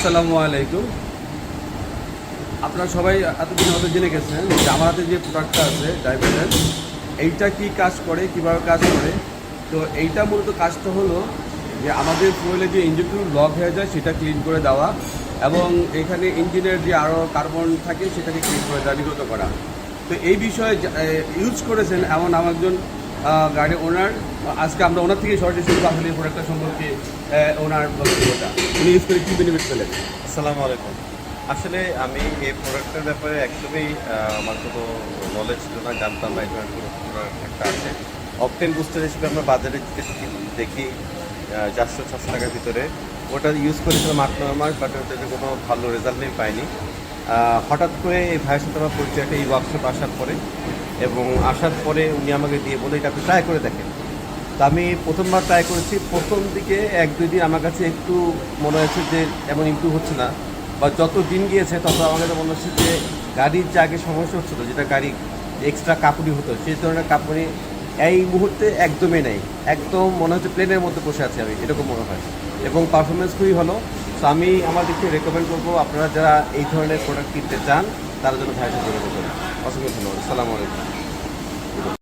আসসালামু আলাইকুম। আপনারা সবাই এতদিন হয়তো জেনে গেছেন যে আমার হাতে যে প্রোডাক্টটা আছে ড্রাইভারের, এইটা কি কাজ করে, কিভাবে কাজ করে। তো এইটা মূলত কাজটা হলো যে আমাদের ফুয়েলে যে ইঞ্জিনগুলো লক হয়ে যায় সেটা ক্লিন করে দেওয়া, এবং এখানে ইঞ্জিনের যে আরও কার্বন থাকে সেটাকে ক্লিন করে দেওয়া, নির্গত করা। তো এই বিষয়ে ইউজ করেছেন এমন আমার একজন গাড়ি ওনার। আজকে আমরা ওনার থেকে সরাসরি শুনবো আসলে এই প্রোডাক্টটা সম্পর্কে, ওনার বক্তব্যটা উনি ইউজ করে কী বেনিফিট পেলেন। আসসালামু আলাইকুম। আসলে আমি এই প্রোডাক্টের ব্যাপারে একদমই আমার কোনো নলেজ ছিল না, জানতাম না। এই ধরনের প্রোডাক্ট একটা আছে অকটেন বুস্টার হিসেবে আমরা বাজারে দেখি 400-600 টাকার ভিতরে। ওটা ইউজ করেছিলাম 8-9 মাস, বাট ওটাতে কোনো ভালো রেজাল্ট নেই, পাইনি। হঠাৎ করে এই ভাইয়ের সাথে আমার পরিচয়টা এই ওয়ার্কশপ আসার পরে, এবং আসার পরে উনি আমাকে দিয়ে বলে এটা আপনি ট্রাই করে দেখেন। তো আমি প্রথমবার ট্রাই করেছি। প্রথম দিকে 1-2 দিন আমার কাছে একটু মনে হয়েছে যে এমন ইমপ্রুভ হচ্ছে না, বা যত দিন গিয়েছে তত আমার কাছে মনে হচ্ছে যে গাড়ির যে আগে সমস্যা হচ্ছিল, যেটা গাড়ি এক্সট্রা কাপুরি হতো, সেই ধরনের কাপুরি এই মুহূর্তে একদমই নেই। একদম মনে হচ্ছে প্লেনের মধ্যে বসে আছি আমি, এরকম মনে হয়। এবং পারফরমেন্স খুবই ভালো। তো আমি আমার দিক থেকে রেকমেন্ড করবো, আপনারা যারা এই ধরনের প্রোডাক্ট কিনতে চান তারা যেন ভাইয়ের সাথে যোগাযোগ করেন। অসংখ্য ধন্যবাদ। আসসালামু আলাইকুম।